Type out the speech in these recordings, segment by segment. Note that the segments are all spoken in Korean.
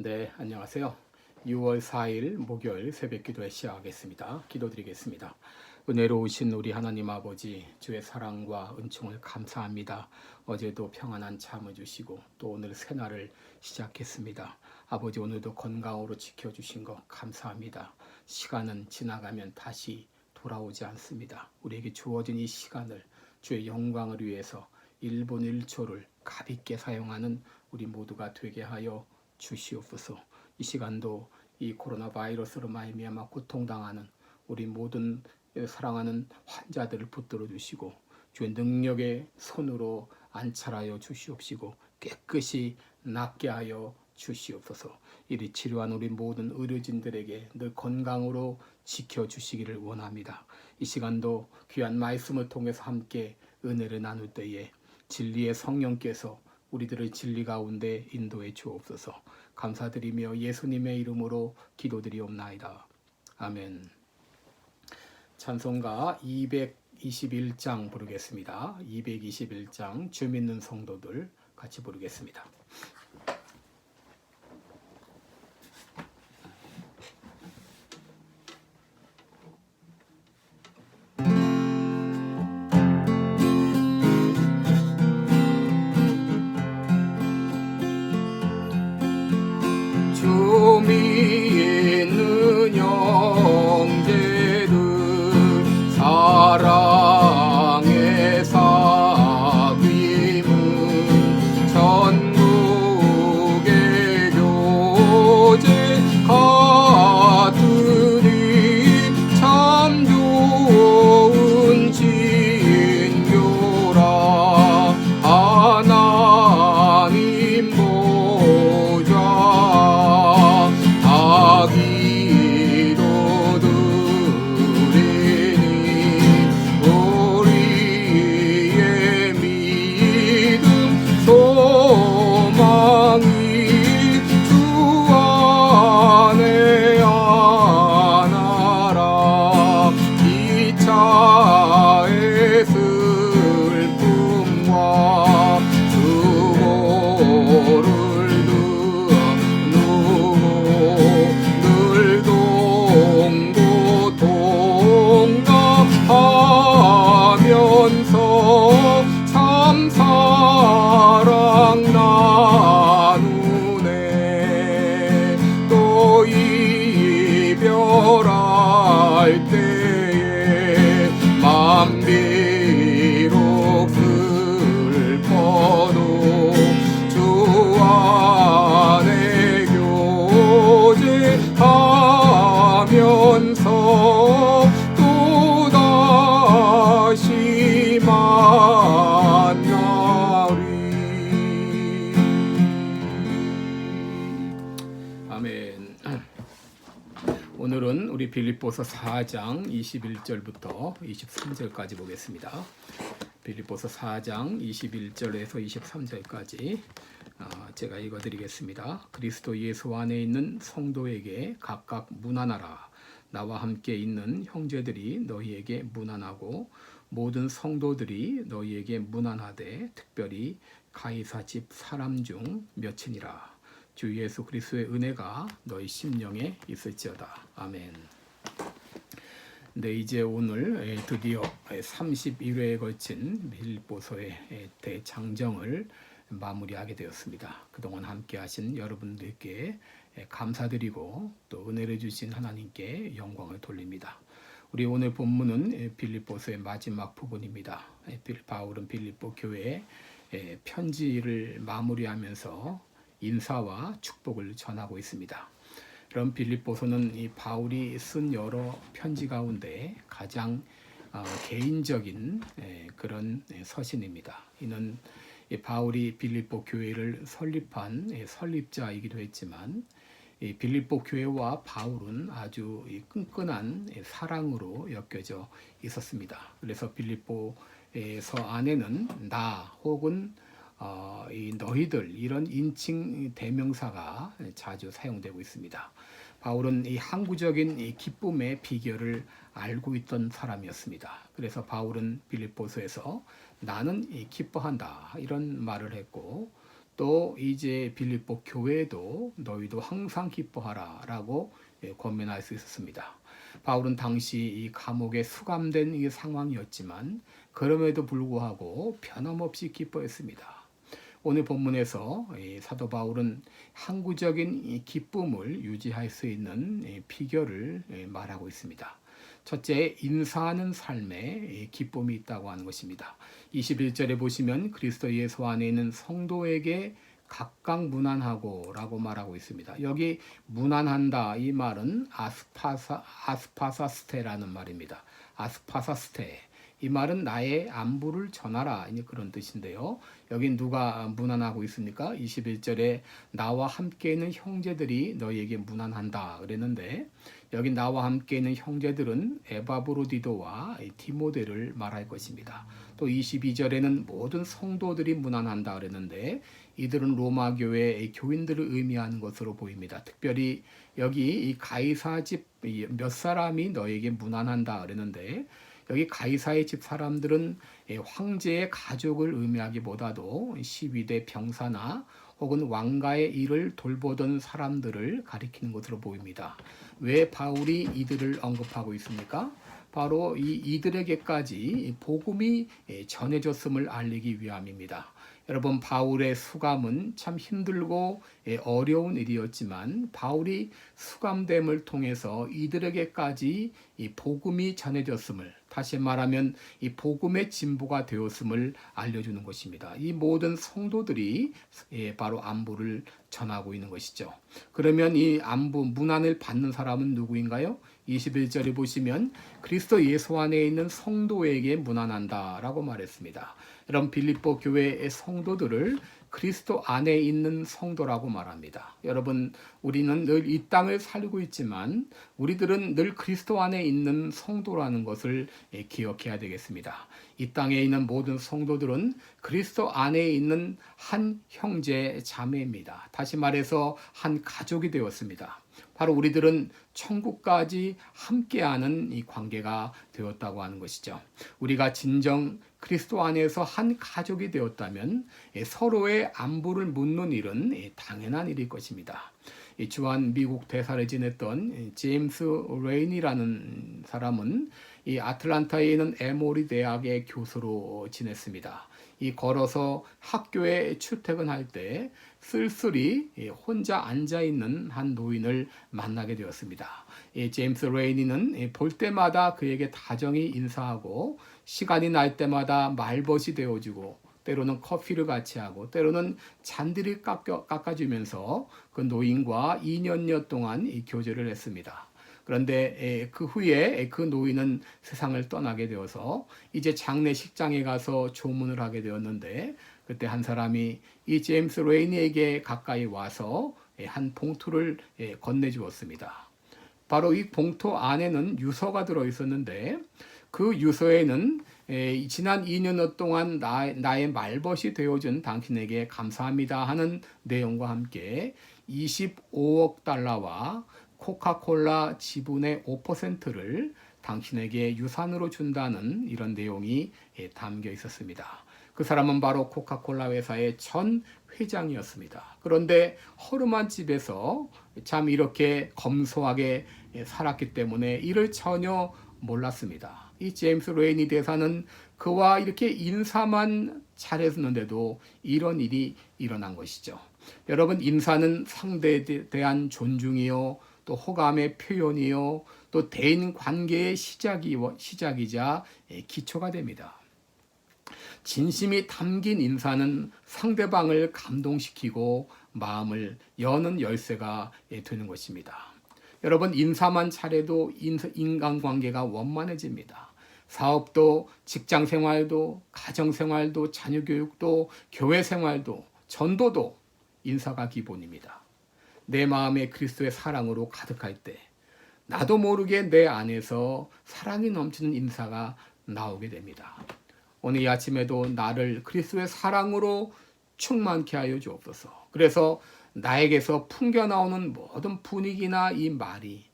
네, 안녕하세요. 6월 4일 목요일 새벽 기도회 시작하겠습니다. 기도드리겠습니다. 은혜로우신 우리 하나님 아버지, 주의 사랑과 은총을 감사합니다. 어제도 평안한 잠을 주시고 또 오늘 새날을 시작했습니다. 아버지, 오늘도 건강으로 지켜주신 것 감사합니다. 시간은 지나가면 다시 돌아오지 않습니다. 우리에게 주어진 이 시간을 주의 영광을 위해서 1분 1초를 가볍게 사용하는 우리 모두가 되게 하여 주시옵소서. 이 시간도 이 코로나 바이러스로 말미암아 고통당하는 우리 모든 사랑하는 환자들을 붙들어 주시고 주의 능력의 손으로 안찰하여 주시옵시고 깨끗이 낫게 하여 주시옵소서. 이리 치료한 우리 모든 의료진들에게 늘 건강으로 지켜주시기를 원합니다. 이 시간도 귀한 말씀을 통해서 함께 은혜를 나눌 때에 진리의 성령께서 우리들을 진리 가운데 인도해 주옵소서. 감사드리며 예수님의 이름으로 기도드리옵나이다. 아멘. 찬송가 221장 부르겠습니다. 221장 주 믿는 성도들 같이 부르겠습니다. 주 믿는 형제들 사랑의 사귐은 전국의 교제 같으니 참 좋은 친교라. 하나님 보좌 기도드리니 우리의 믿음 소망이 주 안에 하나라. 이 차의 슬픔과 수고를 늘 동고동락하면서 참 사랑 나누네. 또 이별할 때에 맘 비록 슬퍼도 주 안에 교제하면서 또다시 만나리. 아멘. 오늘은 우리 빌립보서 4장 21절부터 23절까지 보겠습니다. 빌립보서 4장 21절에서 23절까지 제가 읽어드리겠습니다. 그리스도 예수 안에 있는 성도에게 각각 문안하라. 나와 함께 있는 형제들이 너희에게 문안하고 모든 성도들이 너희에게 문안하되 특별히 가이사 집 사람 중 몇이니라. 주 예수 그리스도의 은혜가 너희 심령에 있을지어다. 아멘. 네, 이제 오늘 드디어 31회에 걸친 빌립보서의 대장정을 마무리하게 되었습니다. 그동안 함께 하신 여러분들께 감사드리고 또 은혜를 주신 하나님께 영광을 돌립니다. 우리 오늘 본문은 빌립보서의 마지막 부분입니다. 바울은 빌립보 교회에 편지를 마무리하면서 인사와 축복을 전하고 있습니다. 그럼 빌립보서는 이 바울이 쓴 여러 편지 가운데 가장 개인적인 그런 서신입니다. 이는 바울이 빌립보 교회를 설립한 설립자이기도 했지만 이 빌립보 교회와 바울은 아주 끈끈한 사랑으로 엮여져 있었습니다. 그래서 빌립보서 안에는 나 혹은 이 너희들 이런 인칭 대명사가 자주 사용되고 있습니다. 바울은 이 항구적인 이 기쁨의 비결을 알고 있던 사람이었습니다. 그래서 바울은 빌립보서에서 나는 기뻐한다 이런 말을 했고 또 이제 빌립보 교회도 너희도 항상 기뻐하라라고 권면할 수 있었습니다. 바울은 당시 이 감옥에 수감된 이 상황이었지만 그럼에도 불구하고 변함없이 기뻐했습니다. 오늘 본문에서 사도 바울은 항구적인 이 기쁨을 유지할 수 있는 비결을 말하고 있습니다. 첫째, 인사하는 삶에 기쁨이 있다고 하는 것입니다. 21절에 보시면 그리스도 예수 안에 있는 성도에게 각각 문안하고 라고 말하고 있습니다. 여기 문안한다 이 말은 아스파사스테라는 말입니다. 아스파사스테. 이 말은 나의 안부를 전하라 그런 뜻인데요. 여긴 누가 문안하고 있습니까? 21절에 나와 함께 있는 형제들이 너희에게 문안한다 그랬는데 여기 나와 함께 있는 형제들은 에바브로디도와 디모데를 말할 것입니다. 또 22절에는 모든 성도들이 문안한다 그랬는데 이들은 로마 교회의 교인들을 의미하는 것으로 보입니다. 특별히 여기 이 가이사 집 몇 사람이 너에게 문안한다 그랬는데 여기 가이사의 집 사람들은 황제의 가족을 의미하기보다도 시위대 병사나 혹은 왕가의 일을 돌보던 사람들을 가리키는 것으로 보입니다. 왜 바울이 이들을 언급하고 있습니까? 바로 이들에게까지 복음이 전해졌음을 알리기 위함입니다. 여러분, 바울의 수감은 참 힘들고 어려운 일이었지만 바울이 수감됨을 통해서 이들에게까지 이 복음이 전해졌음을, 다시 말하면 이 복음의 진보가 되었음을 알려주는 것입니다. 이 모든 성도들이 바로 안부를 전하고 있는 것이죠. 그러면 이 안부 문안을 받는 사람은 누구인가요? 21절에 보시면 그리스도 예수 안에 있는 성도에게 문안한다 라고 말했습니다. 여러분, 빌립보 교회의 성도들을 그리스도 안에 있는 성도라고 말합니다. 여러분, 우리는 늘 이 땅을 살고 있지만 우리들은 늘 그리스도 안에 있는 성도라는 것을 기억해야 되겠습니다. 이 땅에 있는 모든 성도들은 그리스도 안에 있는 한 형제 자매입니다. 다시 말해서 한 가족이 되었습니다. 바로 우리들은 천국까지 함께하는 이 관계가 되었다고 하는 것이죠. 우리가 진정 그리스도 안에서 한 가족이 되었다면 서로의 안부를 묻는 일은 당연한 일일 것입니다. 주한 미국 대사를 지냈던 제임스 레인이라는 사람은 이 아틀란타에 있는 에모리 대학의 교수로 지냈습니다. 이 걸어서 학교에 출퇴근할 때 쓸쓸히 혼자 앉아있는 한 노인을 만나게 되었습니다. 제임스 레이니는 볼 때마다 그에게 다정히 인사하고 시간이 날 때마다 말벗이 되어주고 때로는 커피를 같이 하고 때로는 잔디를 깎아주면서 그 노인과 2년여 동안 이 교제를 했습니다. 그런데 그 후에 그 노인은 세상을 떠나게 되어서 이제 장례식장에 가서 조문을 하게 되었는데 그때 한 사람이 이 제임스 레이니에게 가까이 와서 한 봉투를 건네주었습니다. 바로 이 봉투 안에는 유서가 들어 있었는데 그 유서에는 지난 2년 동안 나의 말벗이 되어준 당신에게 감사합니다 하는 내용과 함께 25억 달러와 코카콜라 지분의 5%를 당신에게 유산으로 준다는 이런 내용이 담겨 있었습니다. 그 사람은 바로 코카콜라 회사의 전 회장이었습니다. 그런데 허름한 집에서 참 이렇게 검소하게 살았기 때문에 이를 전혀 몰랐습니다. 이 제임스 레이니 대사는 그와 이렇게 인사만 잘했는데도 이런 일이 일어난 것이죠. 여러분, 인사는 상대에 대한 존중이요, 또 호감의 표현이요, 또 대인 관계의 시작이자 기초가 됩니다. 진심이 담긴 인사는 상대방을 감동시키고 마음을 여는 열쇠가 되는 것입니다. 여러분, 인사만 잘해도 인간관계가 원만해집니다. 사업도, 직장생활도, 가정생활도, 자녀교육도, 교회생활도, 전도도 인사가 기본입니다. 내 마음에 그리스도의 사랑으로 가득할 때 나도 모르게 내 안에서 사랑이 넘치는 인사가 나오게 됩니다. 오늘 이 아침에도 나를 그리스도의 사랑으로 충만케 하여 주옵소서. 그래서 나에게서 풍겨나오는 모든 분위기나 이 말이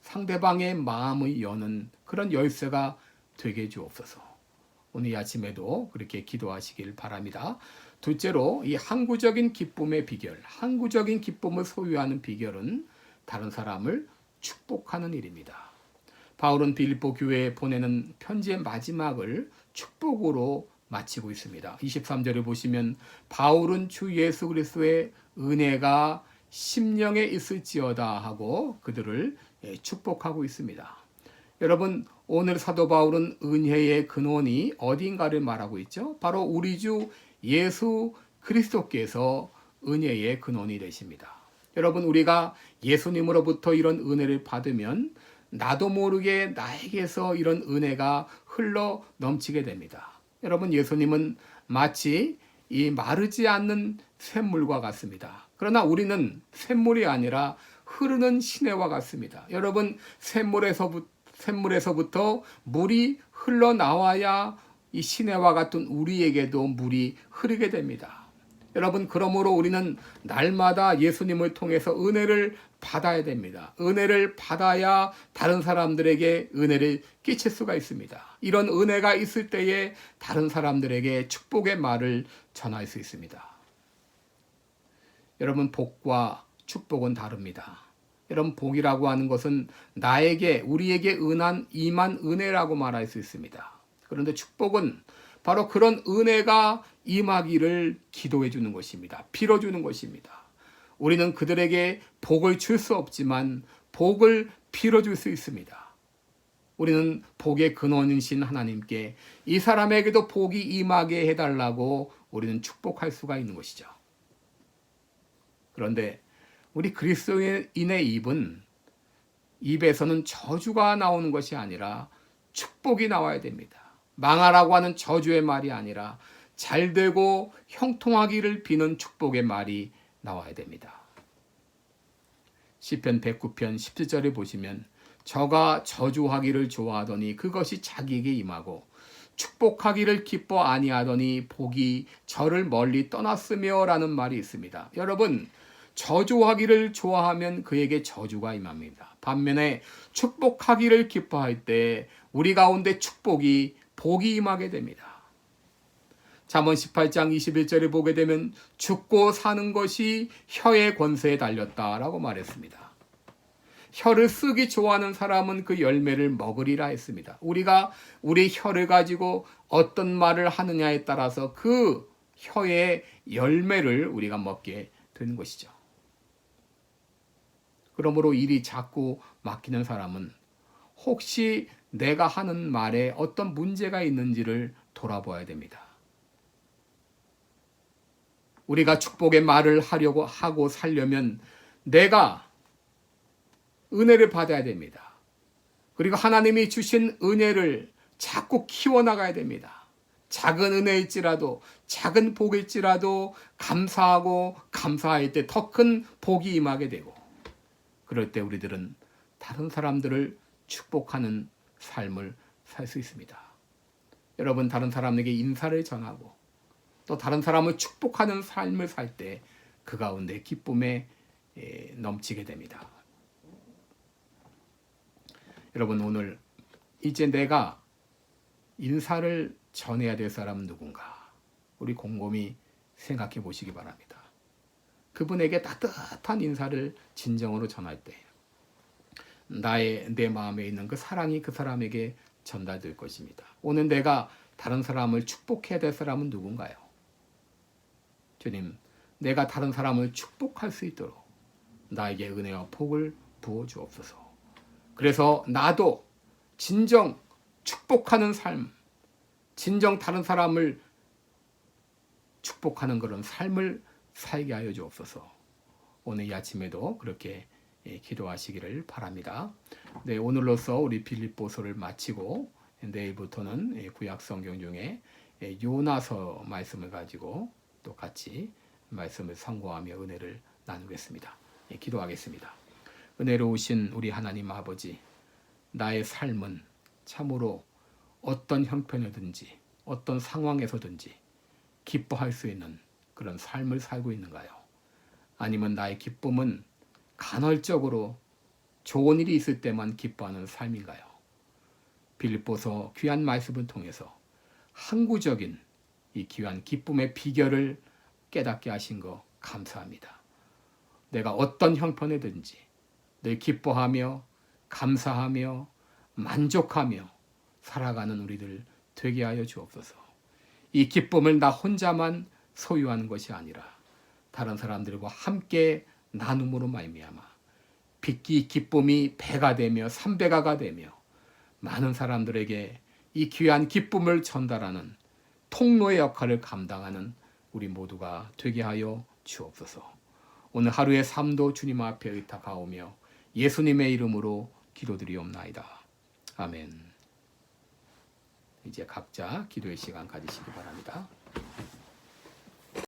상대방의 마음을 여는 그런 열쇠가 되게 해 주옵소서. 오늘 이 아침에도 그렇게 기도하시길 바랍니다. 둘째로 이 항구적인 기쁨의 비결, 항구적인 기쁨을 소유하는 비결은 다른 사람을 축복하는 일입니다. 바울은 빌립보 교회에 보내는 편지의 마지막을 축복으로 마치고 있습니다. 23절에 보시면 바울은 주 예수 그리스도의 은혜가 심령에 있을지어다 하고 그들을 축복하고 있습니다. 여러분, 오늘 사도 바울은 은혜의 근원이 어딘가를 말하고 있죠. 바로 우리 주 예수 그리스도께서 은혜의 근원이 되십니다. 여러분, 우리가 예수님으로부터 이런 은혜를 받으면 나도 모르게 나에게서 이런 은혜가 흘러 넘치게 됩니다. 여러분, 예수님은 마치 이 마르지 않는 샘물과 같습니다. 그러나 우리는 샘물이 아니라 흐르는 시내와 같습니다. 여러분, 샘물에서부터 물이 흘러나와야 이 시내와 같은 우리에게도 물이 흐르게 됩니다. 여러분, 그러므로 우리는 날마다 예수님을 통해서 은혜를 받아야 됩니다. 은혜를 받아야 다른 사람들에게 은혜를 끼칠 수가 있습니다. 이런 은혜가 있을 때에 다른 사람들에게 축복의 말을 전할 수 있습니다. 여러분, 복과 축복은 다릅니다. 여러분, 복이라고 하는 것은 나에게, 우리에게 임한 은혜라고 말할 수 있습니다. 그런데 축복은 바로 그런 은혜가 임하기를 기도해 주는 것입니다. 빌어주는 것입니다. 우리는 그들에게 복을 줄 수 없지만 복을 빌어줄 수 있습니다. 우리는 복의 근원이신 하나님께 이 사람에게도 복이 임하게 해달라고 우리는 축복할 수가 있는 것이죠. 그런데 우리 그리스도인의 입에서는 저주가 나오는 것이 아니라 축복이 나와야 됩니다. 망하라고 하는 저주의 말이 아니라 잘되고 형통하기를 비는 축복의 말이 나와야 됩니다. 시편 109편 17절에 보시면 저가 저주하기를 좋아하더니 그것이 자기에게 임하고 축복하기를 기뻐 아니하더니 복이 저를 멀리 떠났으며 라는 말이 있습니다. 여러분, 저주하기를 좋아하면 그에게 저주가 임합니다. 반면에 축복하기를 기뻐할 때 우리 가운데 복이 임하게 됩니다. 잠언 18장 21절에 보게 되면 죽고 사는 것이 혀의 권세에 달렸다라고 말했습니다. 혀를 쓰기 좋아하는 사람은 그 열매를 먹으리라 했습니다. 우리가 우리 혀를 가지고 어떤 말을 하느냐에 따라서 그 혀의 열매를 우리가 먹게 되는 것이죠. 그러므로 일이 자꾸 막히는 사람은 혹시 내가 하는 말에 어떤 문제가 있는지를 돌아봐야 됩니다. 우리가 축복의 말을 하려고 하고 살려면 내가 은혜를 받아야 됩니다. 그리고 하나님이 주신 은혜를 자꾸 키워나가야 됩니다. 작은 은혜일지라도 작은 복일지라도 감사하고 감사할 때 더 큰 복이 임하게 되고 그럴 때 우리들은 다른 사람들을 축복하는 삶을 살 수 있습니다. 여러분, 다른 사람에게 인사를 전하고 또 다른 사람을 축복하는 삶을 살 때 그 가운데 기쁨에 넘치게 됩니다. 여러분, 오늘 이제 내가 인사를 전해야 될 사람은 누군가? 우리 곰곰이 생각해 보시기 바랍니다. 그분에게 따뜻한 인사를 진정으로 전할 때 내 마음에 있는 그 사랑이 그 사람에게 전달될 것입니다. 오늘 내가 다른 사람을 축복해야 될 사람은 누군가요? 주님, 내가 다른 사람을 축복할 수 있도록 나에게 은혜와 복을 부어 주옵소서. 그래서 나도 진정 축복하는 삶, 진정 다른 사람을 축복하는 그런 삶을 살게 하여 주옵소서. 오늘 이 아침에도 그렇게 기도하시기를 바랍니다. 네, 오늘로써 우리 빌립보서를 마치고 내일부터는 구약 성경 중에 요나서 말씀을 가지고 또 같이 말씀을 상고하며 은혜를 나누겠습니다. 기도하겠습니다. 은혜로우신 우리 하나님 아버지, 나의 삶은 참으로 어떤 형편이든지 어떤 상황에서든지 기뻐할 수 있는 그런 삶을 살고 있는가요? 아니면 나의 기쁨은 간헐적으로 좋은 일이 있을 때만 기뻐하는 삶인가요? 빌립보서 귀한 말씀을 통해서 항구적인 이 귀한 기쁨의 비결을 깨닫게 하신 거 감사합니다. 내가 어떤 형편이든지 늘 기뻐하며 감사하며 만족하며 살아가는 우리들 되게 하여 주옵소서. 이 기쁨을 나 혼자만 소유하는 것이 아니라 다른 사람들과 함께 나눔으로 말미암아 빚기 기쁨이 배가 되며 3배가가 되며 많은 사람들에게 이 귀한 기쁨을 전달하는 통로의 역할을 감당하는 우리 모두가 되게 하여 주옵소서. 오늘 하루의 삶도 주님 앞에 의탁하오며 예수님의 이름으로 기도드리옵나이다. 아멘. 이제 각자 기도의 시간 가지시기 바랍니다.